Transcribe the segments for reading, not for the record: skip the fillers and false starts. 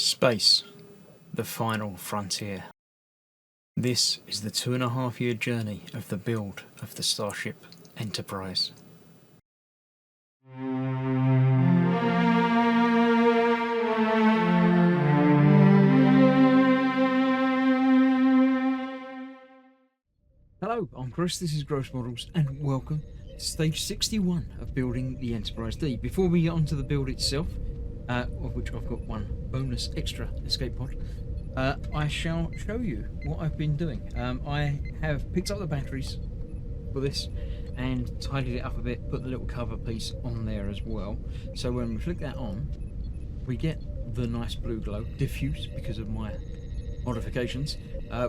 Space, the final frontier. This is the 2.5-year journey of the build of the Starship Enterprise. Hello, I'm Chris, this is Gross Models, and welcome to stage 61 of building the Enterprise D. Before we get onto the build itself, of which I've got one bonus extra escape pod, I shall show you what I've been doing. I have picked up the batteries for this and tidied it up a bit, put the little cover piece on there as well. So when we flick that on, we get the nice blue glow, diffuse because of my modifications.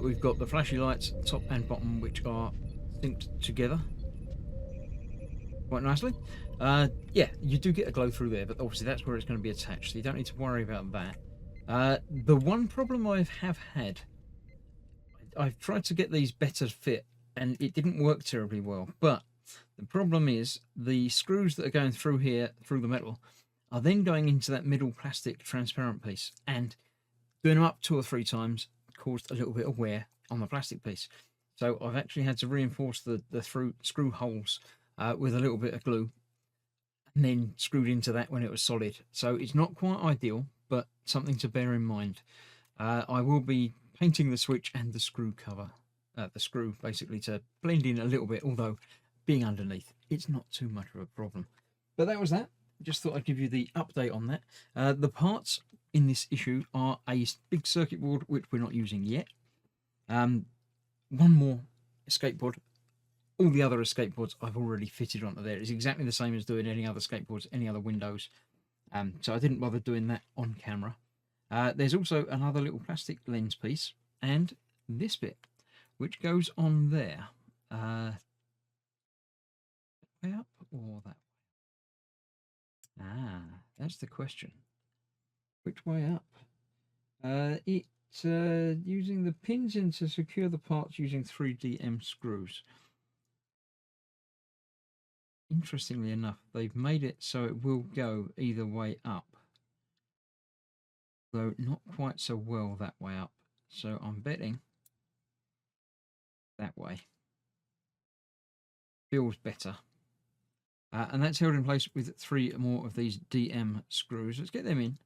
We've got the flashy lights, top and bottom, which are synced together quite nicely. Yeah, you do get a glow through there, but obviously that's where it's going to be attached, so you don't need to worry about that. The one problem I have had, I've tried to get these better fit, and it didn't work terribly well. But the problem is the screws that are going through here, through the metal, are then going into that middle plastic transparent piece, and doing them up 2 or 3 times caused a little bit of wear on the plastic piece. So I've actually had to reinforce the screw holes with a little bit of glue, and then screwed into that when it was solid. So it's not quite ideal, but something to bear in mind. I will be painting the switch and the screw cover, the screw basically, to blend in a little bit, although being underneath, it's not too much of a problem. But that was that. Just thought I'd give you the update on that. The parts in this issue are a big circuit board, which we're not using yet. One more escape pod. All the other escape pods I've already fitted onto there. It's exactly the same as doing any other skateboards, any other windows. So I didn't bother doing that on camera. There's also another little plastic lens piece, and this bit, which goes on there. Way up or that way? That's the question. Which way up? Using the pins in to secure the parts using 3DM screws. Interestingly enough, they've made it so it will go either way up, though not quite so well that way up. So I'm betting that way feels better. And that's held in place with 3 more of these DM screws. Let's get them in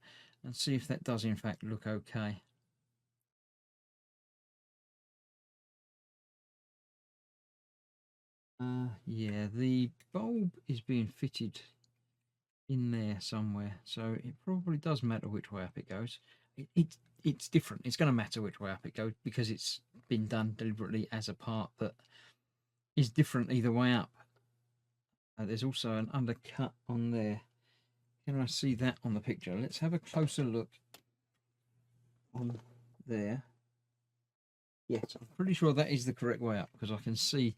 and see if that does in fact look okay. Yeah, the bulb is being fitted in there somewhere, so it probably does matter which way up it goes. It's different. It's going to matter which way up it goes because it's been done deliberately as a part that is different either way up. There's also an undercut on there. Can I see that on the picture? Let's have a closer look on there. Yes, I'm pretty sure that is the correct way up because I can see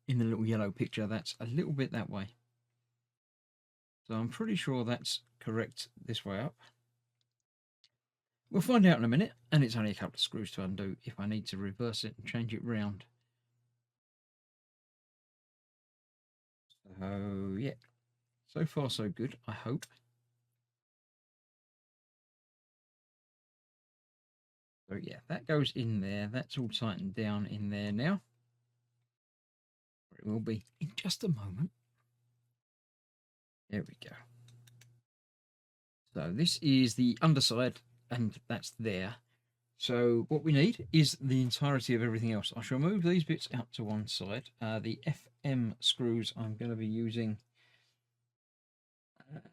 in the little yellow picture that's a little bit that way. So I'm pretty sure that's correct this way up. We'll find out in a minute, and it's only a couple of screws to undo if I need to reverse it and change it round. So yeah, so far so good, I hope. So yeah, that goes in there. That's all tightened down in there now. It will be in just a moment. There we go. So this is the underside, and that's there. So what we need is the entirety of everything else. I shall move these bits out to one side. The FM screws I'm going to be using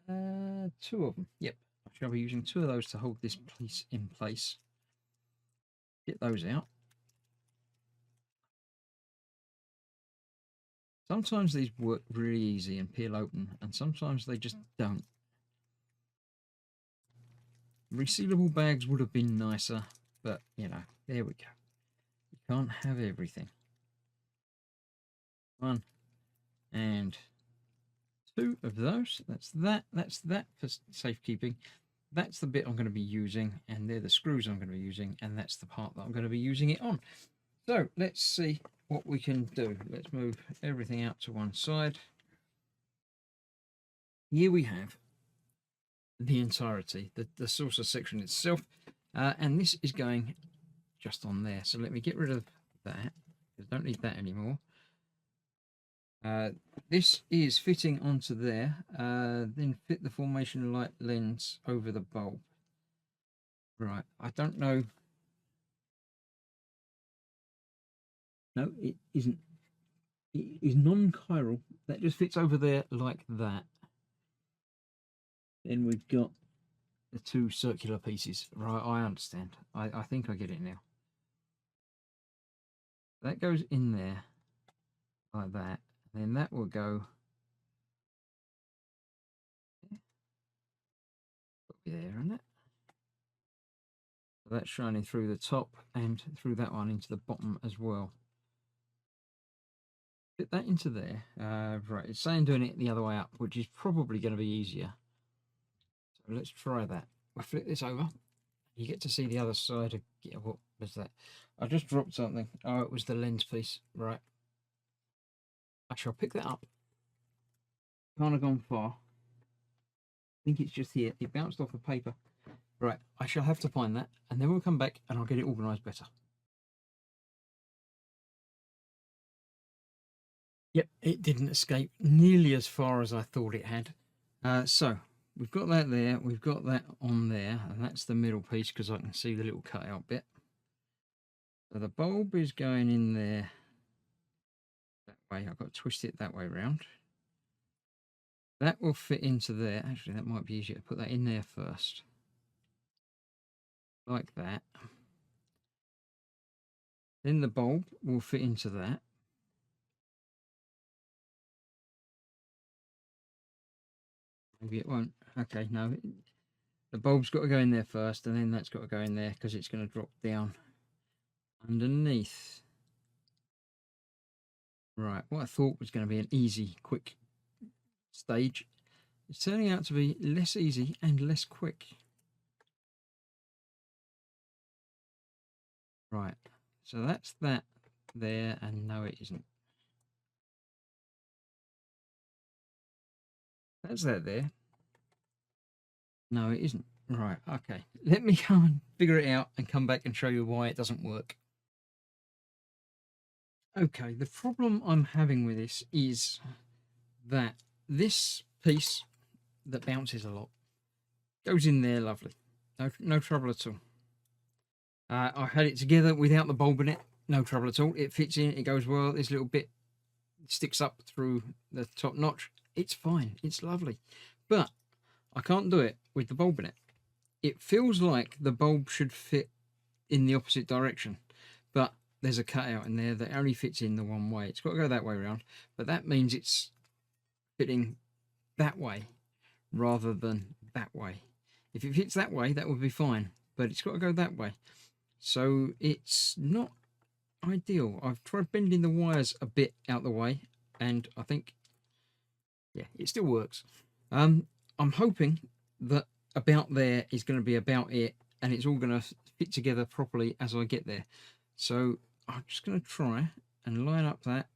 2 of them. Yep, I shall be using 2 of those to hold this piece in place. Get those out. Sometimes these work really easy and peel open, and sometimes they just don't. Resealable bags would have been nicer, but you know, there we go. You can't have everything. 1 and 2 of those. That's that for safekeeping. That's the bit I'm going to be using, and they're the screws I'm going to be using, and that's the part that I'm going to be using it on. So let's see what we can do. Let's move everything out to one side. Here we have the entirety, the saucer section itself. And this is going just on there. So let me get rid of that. I don't need that anymore. This is fitting onto there. Then fit the formation light lens over the bulb. Right, I don't know. No, it isn't. It is non-chiral. That just fits over there like that. Then we've got the two circular pieces. Right, I understand. I think I get it now. That goes in there like that. Then that will go there, isn't it? So that's shining through the top and through that one into the bottom as well. Fit that into there. Right, it's saying doing it the other way up, which is probably going to be easier. So let's try that. We'll flip this over. You get to see the other side of, yeah, what was that? I just dropped something. Oh, it was the lens piece. Right. I shall pick that up. Can't have gone far. I think it's just here. It bounced off the paper. Right, I shall have to find that, and then we'll come back and I'll get it organised better. Yep, it didn't escape nearly as far as I thought it had. So we've got that there, we've got that on there, and that's the middle piece because I can see the little cutout bit. So the bulb is going in there that way. I've got to twist it that way round. That will fit into there. Actually, that might be easier to put that in there first. Like that. Then the bulb will fit into that. Maybe it won't. Okay, no. The bulb's got to go in there first, and then that's got to go in there because it's going to drop down underneath. Right, what I thought was going to be an easy, quick stage, it's turning out to be less easy and less quick. Right, so that's that there, and no, it isn't. That's that there. No, it isn't. Right, okay. Let me go and figure it out and come back and show you why it doesn't work. Okay, the problem I'm having with this is that this piece that bounces a lot goes in there lovely. No trouble at all. I had it together without the bulb in it. No trouble at all. It fits in, it goes well. This little bit sticks up through the top notch. It's fine. It's lovely. But I can't do it with the bulb in it. It feels like the bulb should fit in the opposite direction. But there's a cutout in there that only fits in the one way. It's got to go that way around. But that means it's fitting that way rather than that way. If it fits that way, that would be fine. But it's got to go that way. So it's not ideal. I've tried bending the wires a bit out the way, and I think, yeah, it still works. I'm hoping that about there is going to be about it, and it's all going to fit together properly as I get there. So I'm just going to try and line up that.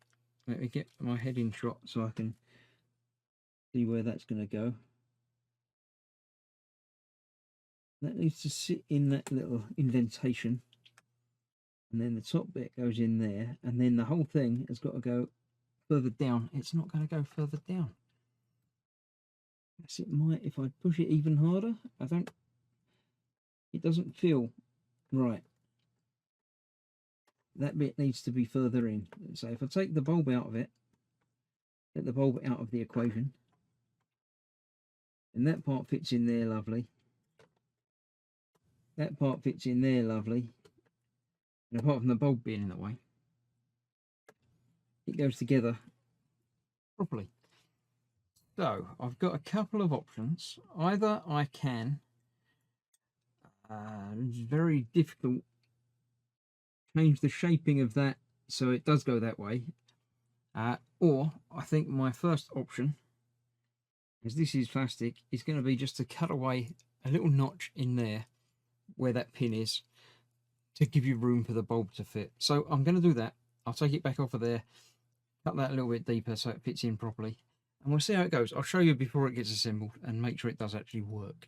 Let me get my head in shot so I can see where that's going to go. That needs to sit in that little indentation, and then the top bit goes in there, and then the whole thing has got to go further down. It's not going to go further down. Yes, it might if I push it even harder. It doesn't feel right. That bit needs to be further in. So if I take the bulb out of it, get the bulb out of the equation, and that part fits in there lovely. That part fits in there lovely. And apart from the bulb being in the way, it goes together properly. So I've got a couple of options. Either I can, it's very difficult, change the shaping of that so it does go that way. Or I think my first option, as this is plastic, is going to be just to cut away a little notch in there where that pin is to give you room for the bulb to fit. So I'm going to do that. I'll take it back off of there, cut that a little bit deeper so it fits in properly, and we'll see how it goes. I'll show you before it gets assembled and make sure it does actually work.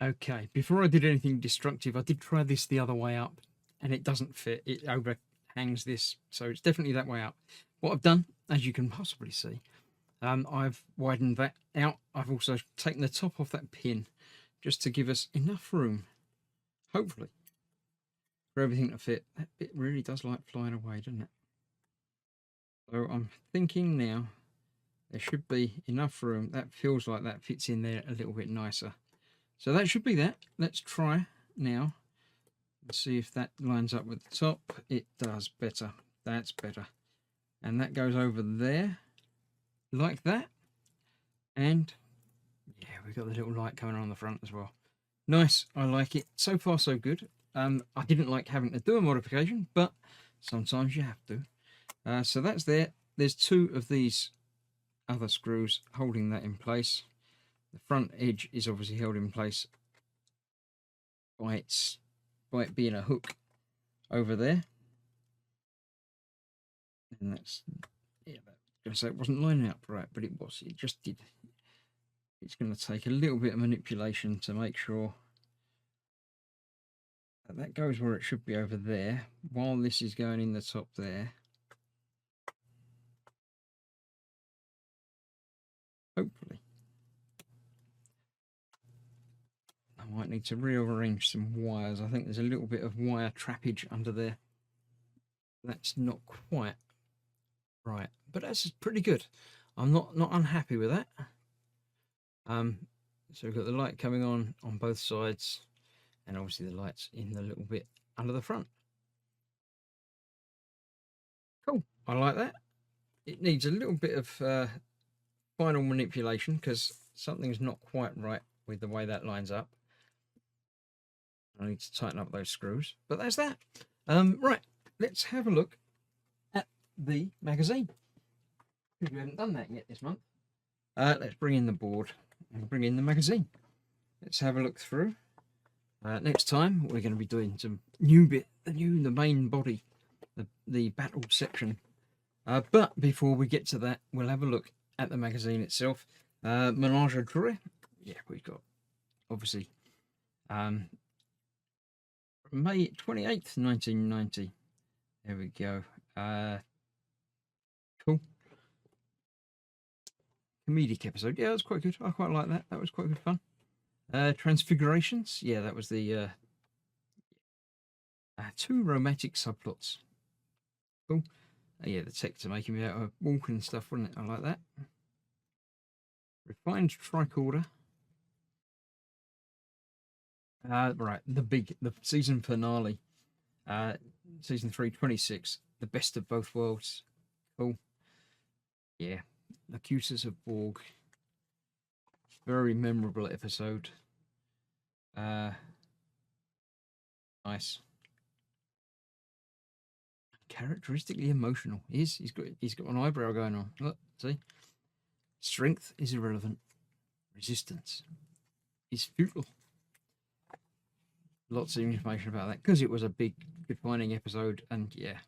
Okay, before I did anything destructive, I did try this the other way up, and it doesn't fit. It overhangs this, so it's definitely that way up. What I've done, as you can possibly see, I've widened that out. I've also taken the top off that pin just to give us enough room, hopefully, for everything to fit. That bit really does like flying away, doesn't it? So I'm thinking now there should be enough room. That feels like that fits in there a little bit nicer. So that should be that. Let's try now and see if that lines up with the top. It does. Better. That's better. And that goes over there like that. And yeah, we've got the little light coming on the front as well. Nice. I like it. So far, so good. I didn't like having to do a modification, but sometimes you have to. So that's there. There's two of these other screws holding that in place. The front edge is obviously held in place by it being a hook over there. And that's, yeah, gonna say it wasn't lining up right, but it was. It just did. It's going to take a little bit of manipulation to make sure that that goes where it should be over there, while this is going in the top there. Hopefully. I might need to rearrange some wires. I think there's a little bit of wire trappage under there. That's not quite right, but that's pretty good. I'm not unhappy with that. So we've got the light coming on both sides, and obviously the lights in the little bit under the front. Cool, I like that. It needs a little bit of final manipulation because something's not quite right with the way that lines up. I need to tighten up those screws, but that's that. Right, let's have a look at the magazine, because we haven't done that yet this month. Let's bring in the board and bring in the magazine. Let's have a look through. Next time we're going to be doing some the main body, the battle section. But before we get to that, we'll have a look at the magazine itself. Menage a trois. Yeah, we've got obviously May 28th, 1990. There we go. Cool. Comedic episode. Yeah, that was quite good. I quite like that. That was quite good fun. Transfigurations. Yeah, that was the two romantic subplots. Cool. Yeah, the text are making me out of walk and stuff, wasn't it? I like that. Refined tricorder. Right, the season finale. Season 3, 26. The best of both worlds. Cool. Yeah. Accusers of Borg. Very memorable episode. Nice. Characteristically emotional. He's got an eyebrow going on. Look, see? Strength is irrelevant. Resistance is futile. Lots of information about that because it was a big defining episode, and yeah.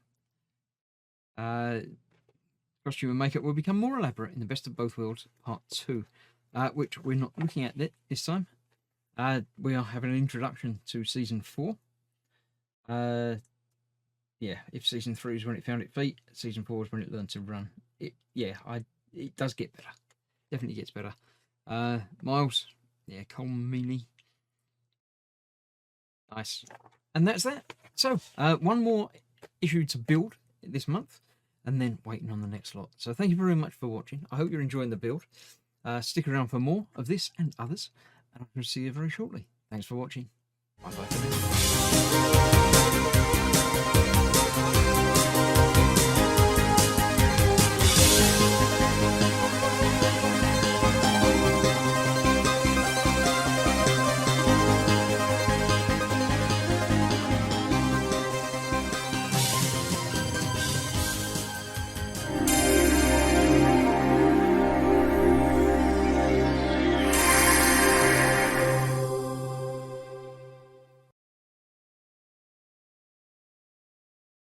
Costume and makeup will become more elaborate in the Best of Both Worlds Part 2, which we're not looking at this time. We are having an introduction to Season 4. Yeah, if Season 3 is when it found its feet, Season 4 is when it learned to run. It does get better. Definitely gets better. Miles, yeah, Cole Meany. Nice. And that's that. So, one more issue to build this month, and then waiting on the next lot. So thank you very much for watching. I hope you're enjoying the build. Stick around for more of this and others, and I'll see you very shortly. Thanks for watching. Bye-bye for now.